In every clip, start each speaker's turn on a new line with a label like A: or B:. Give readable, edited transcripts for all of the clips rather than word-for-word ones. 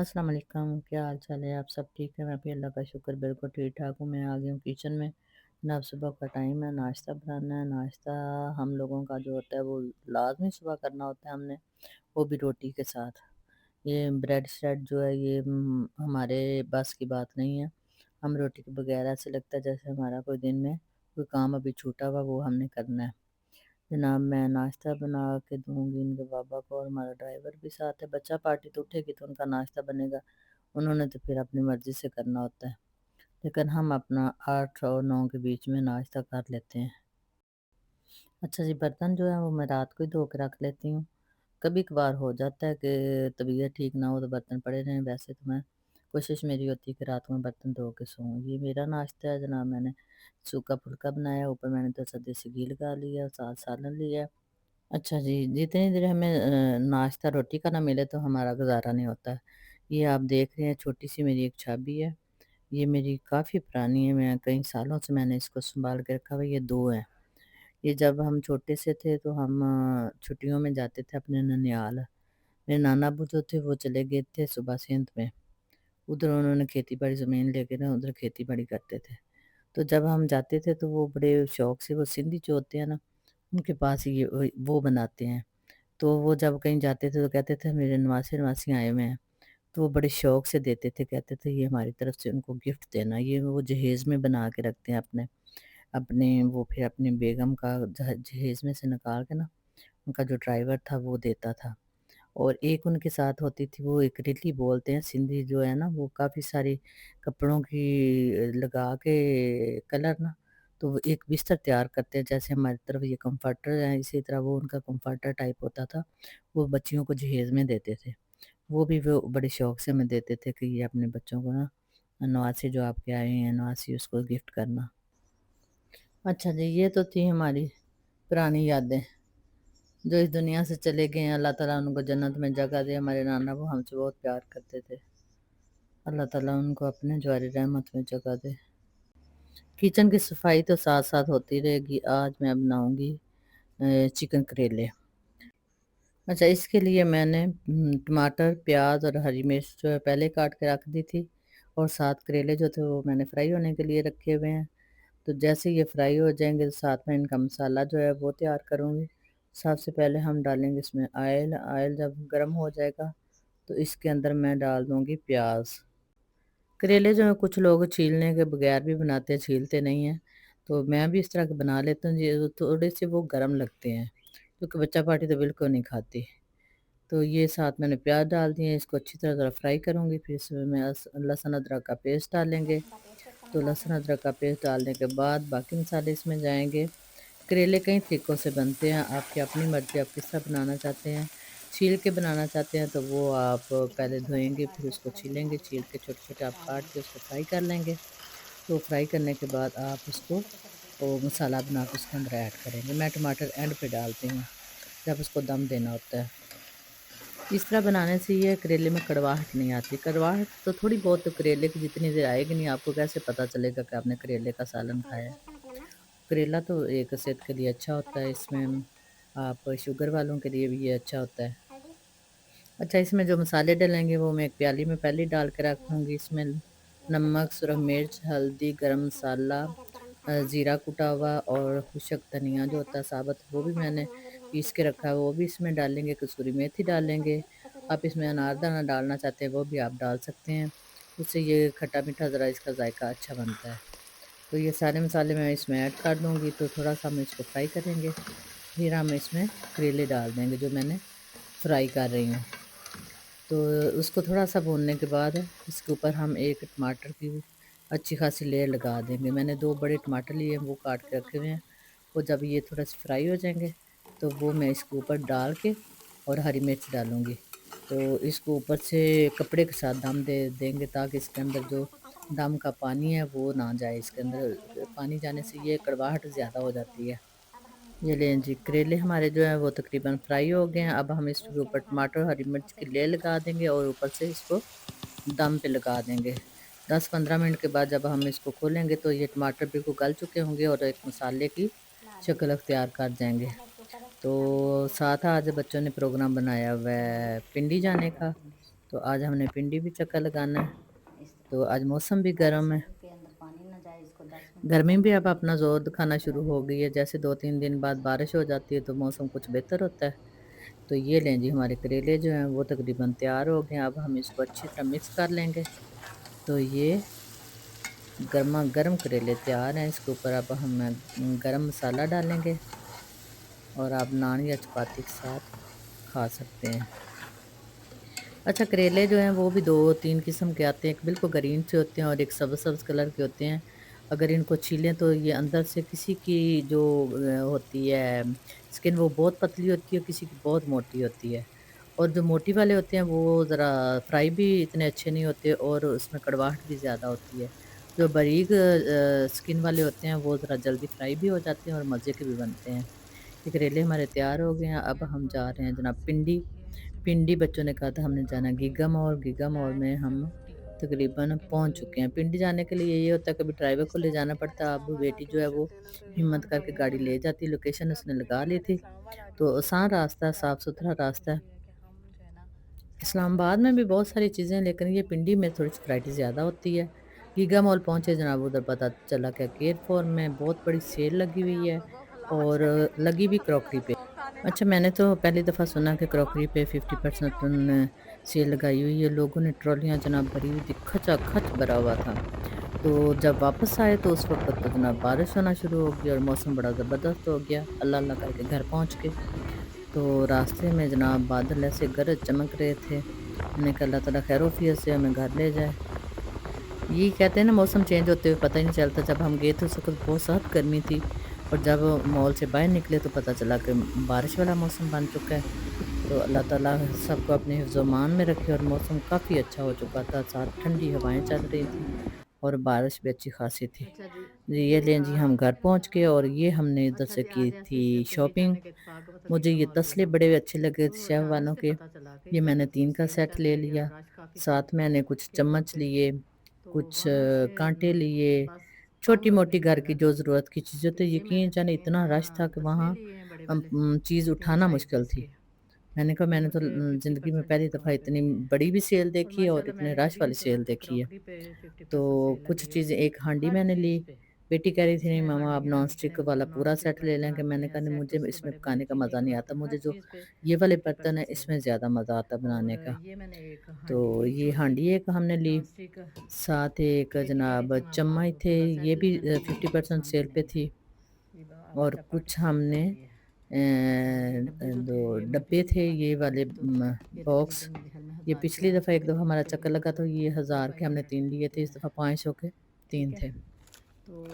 A: अस्सलाम वालेकुम, क्या हाल चाल है? आप सब ठीक है? मैं भी अल्लाह का शुक्र बिल्कुल ठीक ठाक हूँ। मैं आ गई हूँ किचन में। जनाब सुबह का टाइम है, नाश्ता बनाना है। नाश्ता हम लोगों का जो होता है वो लाजमी सुबह करना होता है हमने, वो भी रोटी के साथ। ये ब्रेड श्रेड जो है ये हमारे बस की बात नहीं है। हम रोटी के बगैर ऐसे लगता है जैसे हमारा कोई दिन में कोई काम अभी छूटा हुआ वो हमने करना है। जनाब मैं नाश्ता बना के दूंगी इनके पापा को, और हमारा ड्राइवर भी साथ है। बच्चा पार्टी तो उठेगी तो उनका नाश्ता बनेगा, उन्होंने तो फिर अपनी मर्जी से करना होता है। लेकिन हम अपना 8 और 9 के बीच में नाश्ता कर लेते हैं। अच्छा जी, बर्तन जो है वो मैं रात को ही धो के रख लेती हूँ। कभी कभार हो जाता है कि तबीयत ठीक ना हो तो बर्तन पड़े रहें, वैसे तो मैं कोशिश मेरी होती है कि रात में बर्तन धो के सोऊं। ये मेरा नाश्ता है जनाब। मैंने सूखा फुल्का बनाया, ऊपर मैंने तो देसी घी लगा लिया, साथ सालन लिया। अच्छा जी, जितनी देर हमें नाश्ता रोटी का ना मिले तो हमारा गुजारा नहीं होता है। ये आप देख रहे हैं छोटी सी मेरी एक चाबी है। ये मेरी काफ़ी पुरानी है, मैं कई सालों से मैंने इसको सँभाल के रखा हुआ है। ये 2 हैं। ये जब हम छोटे से थे तो हम छुट्टियों में जाते थे अपने ननिहाल। मेरे नाना अब्बू जो थे वो चले गए थे सुबह सिंध में। उधर उन्होंने खेती-बाड़ी ज़मीन लेके ना उधर खेती-बाड़ी करते थे। तो जब हम जाते थे तो वो बड़े शौक से वो सिंधी जो होते हैं ना, उनके पास ये वो बनाते हैं। तो वो जब कहीं जाते थे तो कहते थे मेरे नवासे-नवासी आए हुए हैं। तो वो बड़े शौक से देते थे, कहते थे ये हमारी तरफ से उनको गिफ्ट देना। ये वो जहेज़ में बना के रखते हैं अपने अपने वो फिर अपनी बेगम का जहेज़ में से निकाल के ना, उनका जो ड्राइवर था वो देता था। और एक उनके साथ होती थी, वो एक रिली बोलते हैं, सिंधी जो है ना वो काफ़ी सारी कपड़ों की लगा के कलर ना, तो वो एक बिस्तर तैयार करते हैं जैसे हमारी तरफ ये कम्फर्टर है, इसी तरह वो उनका कम्फर्टर टाइप होता था। वो बच्चियों को जहेज़ में देते थे। वो बड़े शौक से हमें देते थे कि ये अपने बच्चों को ना, नवासी जो आपके आए हैं नवासी उसको गिफ्ट करना। अच्छा जी, ये तो थी हमारी पुरानी यादें जो इस दुनिया से चले गए हैं। अल्लाह ताला उनको जन्नत में जगह दे। हमारे नाना वो हमसे बहुत प्यार करते थे। अल्लाह ताला उनको अपने ज्वारी रहमत में जगह दे। किचन की सफाई तो साथ साथ होती रहेगी। आज मैं बनाऊंगी चिकन करेले। अच्छा, इसके लिए मैंने टमाटर, प्याज और हरी मिर्च जो है पहले काट के रख दी थी, और साथ करेले जो थे वो मैंने फ्राई होने के लिए रखे हुए हैं। तो जैसे ये फ्राई हो जाएंगे तो साथ में इनका मसाला जो है वो तैयार करूँगी। सबसे पहले हम डालेंगे इसमें ऑयल। ऑयल जब गर्म हो जाएगा तो इसके अंदर मैं डाल दूँगी प्याज। करेले जो है कुछ लोग छीलने के बगैर भी बनाते हैं, छीलते नहीं हैं। तो मैं भी इस तरह के बना लेती हूँ। ये थोड़े से वो गर्म लगते हैं क्योंकि बच्चा पार्टी तो बिल्कुल नहीं खाती। तो ये साथ मैंने प्याज डाल दिए, इसको अच्छी तरह ज़रा फ्राई करूँगी। फिर इसमें मैं लहसुन अदरक का पेस्ट डालेंगे। तो लहसुन अदरक का पेस्ट डालने के बाद बाकी मसाले इसमें जाएंगे। करेले कई तरीक़ों से बनते हैं, आपकी अपनी मर्ज़ी, आप किस तरह बनाना चाहते हैं। छील के बनाना चाहते हैं तो वो आप पहले धोएँगे, फिर उसको छीलेंगे, छील के छोटे-छोटे आप काट के उसको फ्राई कर लेंगे। तो फ्राई करने के बाद आप उसको वो मसाला बना के उसके अंदर ऐड करेंगे। मैं टमाटर एंड पे डालती हूँ, जब उसको दम देना होता है। इस तरह बनाने से ये करेले में कड़वाहट नहीं आती। कड़वाहट तो थोड़ी बहुत तो करेले की जितनी देर आएगी नहीं, आपको कैसे पता चलेगा कि आपने करेले का सालन खाया है। करेला तो एक सेहत के लिए अच्छा होता है, इसमें आप शुगर वालों के लिए भी ये अच्छा होता है। अच्छा, इसमें जो मसाले डलेंगे वो मैं एक प्याली में पहले ही डाल के रख दूँगी। इसमें नमक, सुरख मिर्च, हल्दी, गरम मसाला, ज़ीरा कुटा हुआ और खुशक धनिया जो होता है साबुत, वो भी मैंने पीस के रखा है, वो भी इसमें डालेंगे। कसूरी मेथी डालेंगे। आप इसमें अनारदाना डालना चाहते हैं वो भी आप डाल सकते हैं। उससे ये खट्टा-मीठा ज़रा इसका जायका अच्छा बनता है। तो ये सारे मसाले मैं इसमें ऐड कर दूँगी, तो थोड़ा-सा हम इसको फ्राई करेंगे। फिर हम इसमें करेले डाल देंगे जो मैंने फ्राई कर रही हूँ। तो उसको थोड़ा-सा भूनने के बाद इसके ऊपर हम एक टमाटर की अच्छी खासी लेयर लगा देंगे। मैंने 2 बड़े टमाटर लिए हैं, वो काट के रखे हुए हैं। वो जब ये थोड़े-से फ्राई हो जाएँगे, तो वो मैं इसके ऊपर डाल के और हरी मिर्च डालूँगी। तो इसको ऊपर से कपड़े के साथ दम दे देंगे ताकि इसके अंदर जो दम का पानी है वो ना जाए। इसके अंदर पानी जाने से ये कड़वाहट ज़्यादा हो जाती है। ये लें जी, करेले हमारे जो हैं वो तकरीबन फ्राई हो गए हैं। अब हम इसके ऊपर टमाटर, हरी मिर्च की लेयर लगा देंगे और ऊपर से इसको दम पे लगा देंगे। 10-15 मिनट के बाद जब हम इसको खोलेंगे तो ये टमाटर बिल्कुल गल चुके होंगे और एक मसाले की शक्ल अख्तियार कर जाएँगे। तो साथ आज बच्चों ने प्रोग्राम बनाया हुआ है पिंडी जाने का। तो आज हमने भिंडी भी चक्कर लगाना है।
B: इस तरह
A: तो आज मौसम भी गर्म है।
B: के अंदर पानी ना जाए, इसको 10 मिनट
A: गर्मी भी अब
B: पकाना
A: अपना
B: है।
A: ज़ोर दिखाना शुरू हो गई है। जैसे 2-3 दिन बाद बारिश हो जाती है तो मौसम कुछ बेहतर होता है। तो ये लें जी, हमारे करेले जो हैं वो तकरीबन तैयार हो गए हैं। अब हम इसको अच्छी तरह मिक्स कर लेंगे। तो ये गरमा-गर्म करेले तैयार हैं। इसके ऊपर अब हम गरम मसाला डालेंगे और आप नान या चपाती के साथ खा सकते हैं। अच्छा, करेले जो हैं वो भी 2-3 किस्म के आते हैं। एक बिल्कुल ग्रीन से होते हैं और एक सब्ज़-सब्ज़ कलर के होते हैं। अगर इनको छीलें तो ये अंदर से किसी की जो होती है स्किन वो बहुत पतली होती है, किसी की बहुत मोटी होती है। और जो मोटी वाले होते हैं वो ज़रा फ्राई भी इतने अच्छे नहीं होते और उसमें कड़वाहट भी ज़्यादा होती है। जो बारीक स्किन वाले होते हैं वो ज़रा जल्दी फ्राई भी हो जाते हैं और मज़े के भी बनते हैं। ये करेले हमारे तैयार हो गए हैं। अब हम जा रहे हैं जनाब पिंडी। पिंडी बच्चों ने कहा था हमने जाना गीगा मॉल। गीगा मॉल में हम तकरीबन पहुंच चुके हैं। पिंडी जाने के लिए ये होता है कभी ड्राइवर को ले जाना पड़ता है। अब बेटी जो है वो हिम्मत करके गाड़ी ले जाती, लोकेशन उसने लगा ली थी। तो आसान रास्ता है, साफ़ सुथरा रास्ता है। इस्लामाबाद में भी बहुत सारी चीज़ें हैं लेकिन ये पिंडी में थोड़ी सी वैरायटी ज़्यादा होती है। गीगा मॉल पहुँचे जनाब, उधर पता चला कि केयर फॉर में बहुत बड़ी सेल लगी हुई है और लगी भी क्रॉकरी पे। अच्छा, मैंने तो पहली दफ़ा सुना कि क्रॉकरी पे 50% उन्होंने सेल लगाई हुई है। लोगों ने ट्रॉलियाँ जनाब भरी हुई थी, खचाखच भरा हुआ था। तो जब वापस आए तो उस वक़्त तो जनाब बारिश होना शुरू हो गई और मौसम बड़ा ज़बरदस्त हो गया। अल्लाह अल्लाह करके घर पहुँच गए। तो रास्ते में जनाब बादल ऐसे गरज चमक रहे थे। मैंने कहा अल्लाह ताला खैर-ओ-आफ़ियत से हमें घर ले जाए। यही कहते हैं ना, मौसम चेंज होते हुए पता ही नहीं चलता। जब हम गए थे उस वक़्त बहुत सख्त गर्मी थी और जब मॉल से बाहर निकले तो पता चला कि बारिश वाला मौसम बन चुका है। तो अल्लाह ताला सबको अपने हिफ्ज़-ओ-मान में रखे और मौसम काफ़ी अच्छा हो चुका था। साथ ठंडी हवाएँ चल रही थी और बारिश भी अच्छी खासी थी।
B: अच्छा जी,
A: जी, ये
B: ये
A: लें
B: था
A: जी, हम घर पहुँच गए और ये हमने इधर
B: अच्छा
A: से
B: जी,
A: की
B: आज ऐसे
A: थी
B: ही पिंडी
A: शॉपिंग।
B: जाने के इत्तेफाक को पता
A: मुझे
B: गीगा
A: ये
B: मॉल गए
A: तसले
B: हम।
A: बड़े अच्छे लगे थे
B: तो
A: शेफ़
B: यहाँ
A: वालों
B: रास्ते
A: के।
B: पता चला कि
A: ये
B: इधर
A: मैंने
B: भी
A: 3 का
B: सेल
A: सेट
B: चल
A: ले
B: रही है और
A: लिया।
B: रश काफ़ी था
A: साथ मैंने कुछ
B: केयर फॉर
A: चम्मच
B: पे।
A: लिए,
B: तो
A: कुछ
B: वहाँ से
A: काँटे लिए,
B: बस पाँव रखने
A: छोटी-मोटी
B: की
A: घर की
B: जगह
A: जो
B: थी।
A: ज़रूरत की चीज़ें।
B: तो
A: तो
B: ये
A: यकीन
B: मैंने
A: जाने
B: 3
A: इतना रश था कि
B: तसले
A: वहाँ
B: लिए हैं बड़े वाले,
A: चीज़
B: 3
A: उठाना
B: साइज़
A: मुश्किल
B: इसके।
A: थी। मैंने कहा मैंने
B: दोनों
A: तो
B: से
A: ज़िंदगी में
B: 50%
A: पहली दफ़ा
B: डिस्काउंट पे
A: इतनी
B: मिले हैं।
A: बड़ी भी सेल
B: और
A: देखी है और
B: माशाल्लाह
A: इतने
B: मैंने
A: रश
B: कभी
A: वाली
B: नहीं सुना
A: सेल
B: कि
A: देखी है।
B: क्रॉकरी पे 50%
A: तो
B: सेल
A: कुछ
B: लगी है।
A: चीज़ें, एक हांडी
B: हर
A: मैंने ली।
B: चीज़ पे।
A: बेटी कह रही थी नहीं
B: इसमें
A: मम्मा आप
B: हांडियाँ
A: नॉन
B: रखते
A: स्टिक
B: हैं,
A: वाला
B: मतलब नॉन
A: पूरा
B: स्टिक
A: सेट ले
B: बर्तन
A: लेंगे।
B: आते
A: मैंने
B: हैं,
A: कहा नहीं,
B: सेट
A: मुझे
B: उसके
A: इसमें
B: बड़े-बड़े
A: पकाने का
B: चीनी
A: मज़ा
B: के
A: नहीं आता।
B: बर्तन, हर
A: मुझे जो
B: चीज़ पे
A: ये वाले बर्तन है
B: 50% सेल
A: इसमें
B: है।
A: ज़्यादा मज़ा आता बनाने
B: और
A: का।
B: ये मैंने एक हांडी
A: तो
B: ली
A: ये
B: छोटी,
A: हांडी एक हमने ली।
B: Non stick.
A: साथ एक
B: बेटी कह रही
A: जनाब
B: थी मम्मा आप
A: चम्मच थे,
B: पूरा
A: ये
B: सेट
A: भी
B: लेना, तो ये मुझे
A: 50%
B: पसंद ही
A: सेल पे
B: नहीं है।
A: थी।
B: ये
A: और
B: हमेशा
A: कुछ
B: पार्टिसिपेट
A: हमने
B: करती है। और ये डब्बे जो थे
A: 2
B: ये मैं
A: डब्बे
B: पिछली
A: थे
B: दफ़ा
A: ये
B: लेके
A: वाले
B: आई तो ये
A: बॉक्स।
B: तकरीबन मेरे ख्याल में
A: ये
B: 1000 के
A: पिछली दफ़ा एक
B: आस-पास
A: दफ़ा
B: के थे,
A: हमारा
B: तो
A: चक्कर लगा तो ये
B: वो
A: 1000 के हमने 3
B: 500
A: लिए थे,
B: के
A: इस
B: हैं।
A: दफ़ा 500 के
B: ठीक
A: 3
B: है?
A: थे।
B: तो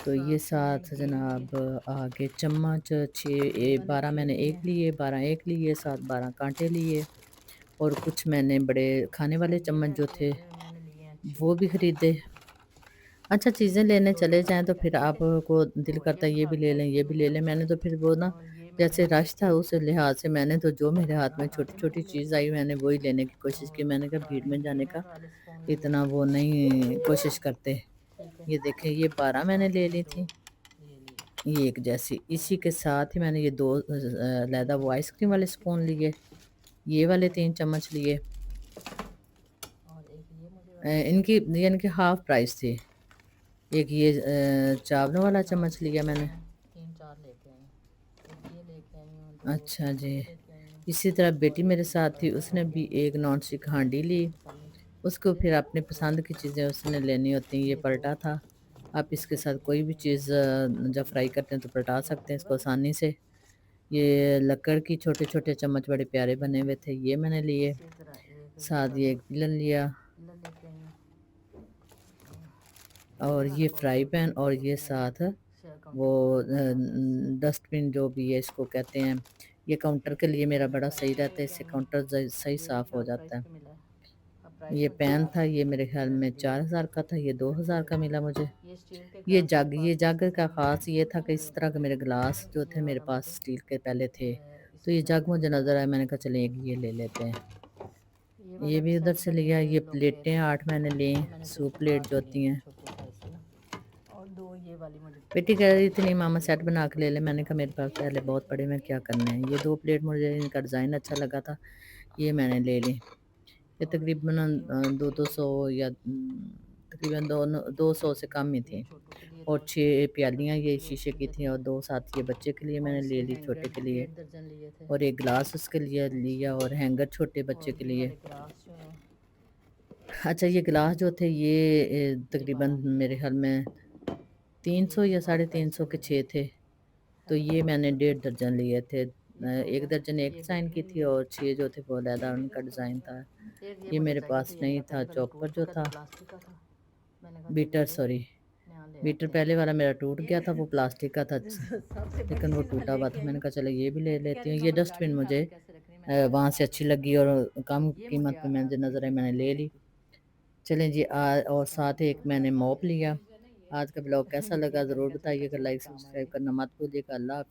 A: तो ये
B: साथ में
A: साथ
B: ये लिए,
A: जनाब आगे चम्मच 6
B: ये वाले
A: 12
B: लिए
A: मैंने
B: हुए
A: 1
B: हैं।
A: लिए, 12 1 लिए, साथ 12 काँटे लिए और कुछ मैंने बड़े खाने
B: अच्छा
A: वाले
B: ये
A: चम्मच जो थे
B: मैंने लिए हैं 6
A: वो भी खरीदे। अच्छा, चीज़ें लेने
B: 2-2
A: चले जाएँ
B: डब्बे
A: तो
B: का,
A: फिर
B: ठीक है?
A: आपको दिल
B: तो ये
A: करता है ये भी ले लें, ये भी ले लें। मैंने तो फिर वो ना,
B: और ये मैंने
A: जैसे रश था
B: लेके
A: उस लिहाज से मैंने तो जो मेरे हाथ में
B: कांटे
A: छोटी-छोटी
B: वाली
A: चीज़
B: लेके,
A: आई मैंने वही लेने की कोशिश की।
B: और
A: मैंने कहा भीड़
B: 12
A: में
B: ये
A: जाने
B: हैं
A: का
B: वाले स्पून लिए,
A: इतना वो नहीं कोशिश करते।
B: ठीक है?
A: ये देखें, ये 12 मैंने
B: साथ
A: ले
B: में
A: ली
B: 2
A: थी,
B: ये लिए।
A: ये एक जैसी। इसी के साथ ही मैंने ये 2 अलहदा वो आइसक्रीम वाले स्पून लिए, ये वाले 3 चम्मच लिए।
B: और एक ये मुझे वाले लिए
A: इनकी
B: हैं।
A: यानी कि हाफ़ प्राइस थी। एक ये चावलों वाला
B: साथ
A: चम्मच
B: के
A: लिया मैंने।
B: मैं 3-4 लेके आई हूँ। एक ये लेके आई हूँ, 2
A: अच्छा जी।
B: ये लेके आई हूँ,
A: इसी तरह
B: और
A: बेटी
B: एक
A: मेरे
B: ये
A: साथ थी,
B: पराठा
A: उसने
B: लेके
A: भी
B: आई हूँ,
A: एक नॉन स्टिक हांडी ली।
B: तली,
A: उसको
B: ठीक है?
A: फिर अपनी
B: तो
A: पसंद की चीज़ें उसने लेनी होती हैं। ये
B: ये 2
A: पराठा था। आप
B: ये
A: इसके साथ
B: छोटे
A: कोई
B: लेके
A: भी
B: आई हूँ,
A: चीज़ जब फ्राई
B: तली,
A: करते हैं तो पलटा
B: और
A: सकते हैं
B: ये
A: इसको
B: वाले
A: आसानी से। ये लक्कड़ की छोटे-छोटे चम्मच बड़े प्यारे बने हुए थे, ये मैंने लिए।
B: इसी तरह एक ये
A: साथ ये
B: वाले
A: एक पिलन लिया
B: पिलर लेके आई हूँ।
A: और
B: ये
A: ये
B: वाला बहुत
A: फ्राई
B: छोटा
A: पैन
B: है, ये
A: और
B: तो
A: ये
B: मैंने
A: साथ
B: शेयर
A: वो
B: काउंटर पे रखा था 10
A: डस्टबिन जो भी है इसको कहते हैं। ये काउंटर के लिए मेरा
B: ये
A: बड़ा
B: प्राइस
A: सही
B: पे
A: रहता है,
B: लेके
A: इससे
B: आई हूँ।
A: काउंटर सही
B: ये भी
A: साफ़ हो
B: हाफ प्राइस
A: जाता है।
B: पे मिला है। अब प्राइस
A: ये
B: तो
A: पेन था, ये मेरे ख़्याल
B: मैंने
A: में
B: लिए
A: 4000 का था, ये
B: इकट्ठे
A: 2000 का
B: लेके।
A: मिला मुझे।
B: ये स्टील के
A: ये
B: ग्लास मेरे
A: जग, ये
B: पास थे,
A: जग
B: इसलिए
A: का
B: मैंने
A: ख़ास ये था कि
B: ये
A: इस तरह के मेरे ग्लास जो थे
B: ये
A: मेरे
B: वाला
A: पास
B: मुझे
A: स्टील के पहले थे। तो
B: इसी
A: ये
B: तरह
A: जग
B: का
A: मुझे
B: मिला
A: नज़र आया,
B: है।
A: मैंने कहा चलिए एक ये ले लेते हैं।
B: ये
A: ये
B: वाला भी
A: भी उधर
B: सेट
A: से
B: मैंने
A: लिया। ये
B: लोग गए
A: प्लेटें
B: थे,
A: 8 मैंने ली,
B: ये मैंने
A: सूप
B: सिर्फ
A: प्लेट
B: 8
A: जो
B: लिए
A: होती
B: हैं
A: हैं।
B: छोटे साइज़ के ना, और 2 ये वाली मुझे
A: बेटी कह रही थी नहीं मामा
B: चाहिए
A: सेट
B: थी,
A: बना के ले ले। मैंने कहा मेरे पास पहले बहुत पड़े, मैं क्या करने हैं। ये 2 प्लेट मुझे इनका डिज़ाइन अच्छा लगा था, ये मैंने ले ली। ये
B: और
A: तकरीबन
B: ये वाली
A: 200 या तकरीबन 200 से कम ही
B: ये
A: थी।
B: छोटों के लिए
A: और
B: था,
A: 6 प्यालियाँ ये
B: ये
A: शीशे
B: उसके
A: की
B: लिए
A: थी
B: था।
A: और 2 साथ ये बच्चे के लिए
B: और
A: मैंने ले
B: इसके
A: ली, छोटे
B: हैंगर
A: के लिए।
B: 1.5 दर्जन लिए थे।
A: और एक ग्लास उसके लिए लिया और हैंगर छोटे बच्चे
B: और
A: के
B: ये
A: लिए।
B: वाले ग्लास जो हैं
A: अच्छा, ये गिलास जो थे ये
B: ये
A: तकरीबन
B: 12 लिए
A: मेरे
B: थे।
A: ख्याल में
B: ये
A: 300 या
B: हाफ
A: साढ़े तीन
B: प्राइस
A: सौ
B: में
A: के
B: मिले
A: 6 थे। तो
B: है ना।
A: ये मैंने 1.5 दर्जन लिए थे।
B: ये तो हो
A: एक
B: गया।
A: दर्जन एक
B: ये
A: डिज़ाइन
B: बेटी
A: की
B: के
A: थी
B: लिए,
A: और 6 जो थे वो अलहदा उनका डिज़ाइन था।
B: एक ये
A: ये
B: मुझे
A: मेरे
B: चाहिए था,
A: पास
B: ये
A: नहीं
B: मेरा
A: था,
B: पहले वाला
A: चॉपर
B: टूट
A: जो
B: चुका था,
A: था।
B: प्लास्टिक का था। मैंने कहा चलो
A: बीटर,
B: ये
A: सॉरी,
B: नया ले
A: बीटर
B: आते
A: पहले वाला मेरा टूट
B: हैं।
A: गया था, वो प्लास्टिक का था।
B: सबसे बड़ी
A: लेकिन वो
B: चीज़ मैं
A: टूटा हुआ
B: लेके
A: था,
B: आई
A: मैंने
B: हूँ।
A: कहा चलो ये भी ले
B: कह
A: लेती
B: रही
A: हूँ। ये
B: मम्मा गाड़ी
A: डस्टबिन
B: में उठा
A: मुझे
B: के कैसे रख रही है, मैंने कहा
A: वहाँ से
B: निकाल
A: अच्छी
B: उसको
A: लगी
B: बाहर।
A: और कम
B: ये मुझे
A: कीमत पे मुझे नज़र आई, मैंने
B: बेटी
A: ले
B: ने दी
A: ली।
B: थी।
A: चलें जी, और साथ एक मैंने मॉप लिया।
B: जो है ना
A: आज का ब्लॉग कैसा
B: ये
A: लगा
B: मेरे
A: ज़रूर
B: ख्याल से
A: बताइएगा,
B: पैसे बहुत
A: लाइक
B: काम
A: सब्सक्राइब
B: आएंगे।
A: करना मत भूलिएगा। अल्लाह हाफ़िज़।